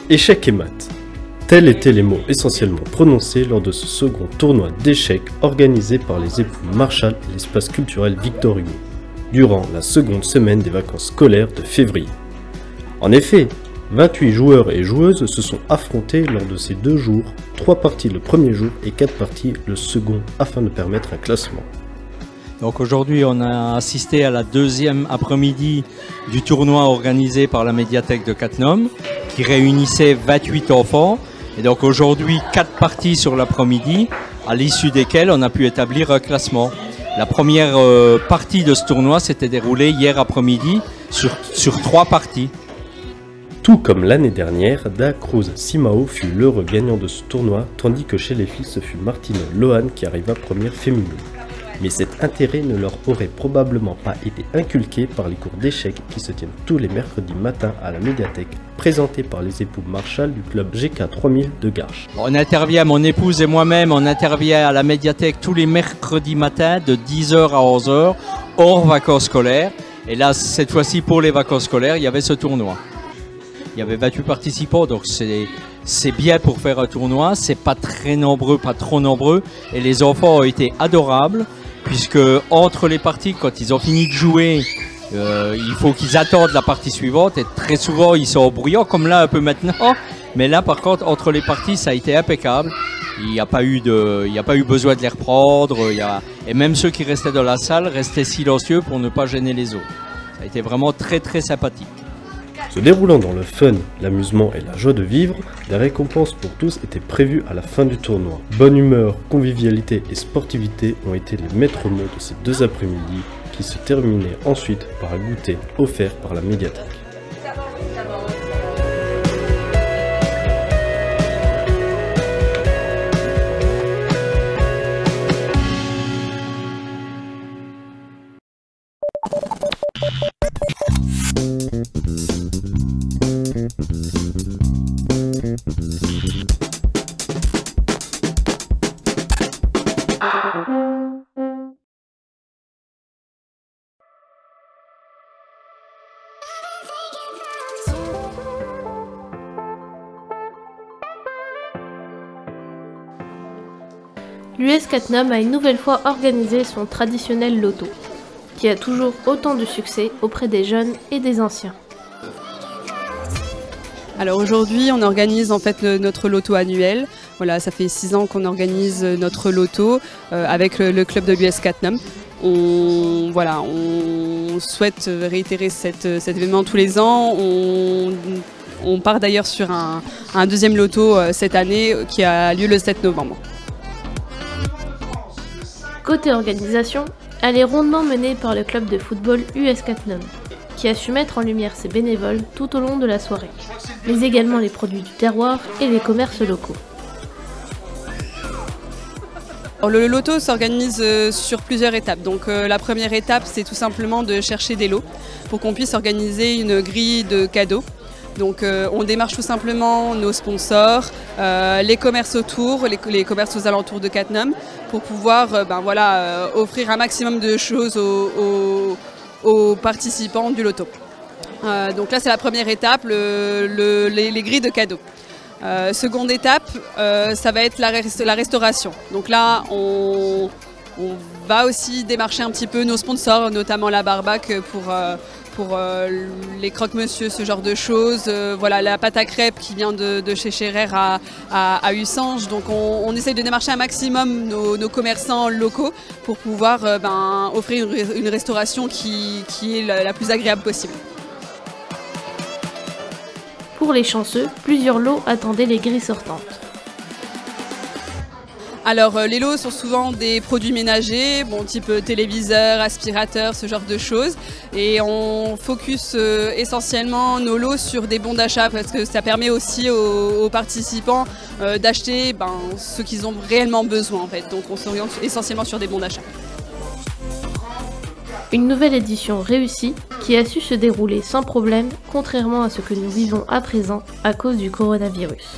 Échecs et maths. Tels étaient les mots essentiellement prononcés lors de ce second tournoi d'échecs organisé par les époux Marchal et l'espace culturel Victor Hugo, durant la seconde semaine des vacances scolaires de février. En effet, 28 joueurs et joueuses se sont affrontés lors de ces 2 jours, 3 parties le premier jour et 4 parties le second, afin de permettre un classement. Donc aujourd'hui, on a assisté à la deuxième après-midi du tournoi organisé par la médiathèque de Cattenom, qui réunissait 28 enfants. Et donc aujourd'hui, 4 parties sur l'après-midi, à l'issue desquelles on a pu établir un classement. La première partie de ce tournoi s'était déroulée hier après-midi sur 3 parties. Tout comme l'année dernière, Da Cruz Simao fut l'heureux gagnant de ce tournoi, tandis que chez les filles, ce fut Martine Lohan qui arriva première féminine. Mais cet intérêt ne leur aurait probablement pas été inculqué par les cours d'échecs qui se tiennent tous les mercredis matins à la médiathèque, présentés par les époux Marchal du club GK 3000 de Garches. On intervient, mon épouse et moi-même, on intervient à la médiathèque tous les mercredis matins de 10h à 11h, hors vacances scolaires. Et là, cette fois-ci, pour les vacances scolaires, il y avait ce tournoi. Il y avait 28 participants, donc c'est bien pour faire un tournoi. C'est pas très nombreux, pas trop nombreux. Et les enfants ont été adorables, puisque entre les parties, quand ils ont fini de jouer, il faut qu'ils attendent la partie suivante. Et très souvent, ils sont bruyants, comme là un peu maintenant. Mais là, par contre, entre les parties, ça a été impeccable. Il n'y a pas eu besoin de les reprendre. Et même ceux qui restaient dans la salle restaient silencieux pour ne pas gêner les autres. Ça a été vraiment très très sympathique. Se déroulant dans le fun, l'amusement et la joie de vivre, des récompenses pour tous étaient prévues à la fin du tournoi. Bonne humeur, convivialité et sportivité ont été les maîtres mots de ces 2 après-midi qui se terminaient ensuite par un goûter offert par la médiathèque. L'US Cattenom a une nouvelle fois organisé son traditionnel loto, qui a toujours autant de succès auprès des jeunes et des anciens. Alors aujourd'hui, on organise en fait notre loto annuel. Voilà, ça fait 6 ans qu'on organise notre loto avec le club de l'US Cattenom. On souhaite réitérer cet événement tous les ans. On part d'ailleurs sur un deuxième loto cette année qui a lieu le 7 novembre. Côté organisation, elle est rondement menée par le club de football US Cattenom, qui a su mettre en lumière ses bénévoles tout au long de la soirée, mais également les produits du terroir et les commerces locaux. Alors, le loto s'organise sur plusieurs étapes. Donc la première étape, c'est tout simplement de chercher des lots pour qu'on puisse organiser une grille de cadeaux. Donc on démarche tout simplement nos sponsors, les commerces autour, les commerces aux alentours de Cattenom, pour pouvoir offrir un maximum de choses aux participants du loto. Donc là c'est la première étape, les grilles de cadeaux. Seconde étape, ça va être la restauration. Donc là on va aussi démarcher un petit peu nos sponsors, notamment la Barbac pour les croque-monsieur, ce genre de choses. Voilà, la pâte à crêpes qui vient de chez Scherer à Ussange. Donc on essaye de démarcher un maximum nos commerçants locaux pour pouvoir offrir une restauration qui est la plus agréable possible. Pour les chanceux, plusieurs lots attendaient les grilles sortantes. Alors les lots sont souvent des produits ménagers, type téléviseur, aspirateur, ce genre de choses. Et on focus essentiellement nos lots sur des bons d'achat parce que ça permet aussi aux participants d'acheter ce qu'ils ont réellement besoin en fait. Donc on s'oriente essentiellement sur des bons d'achat. Une nouvelle édition réussie qui a su se dérouler sans problème, contrairement à ce que nous vivons à présent à cause du coronavirus.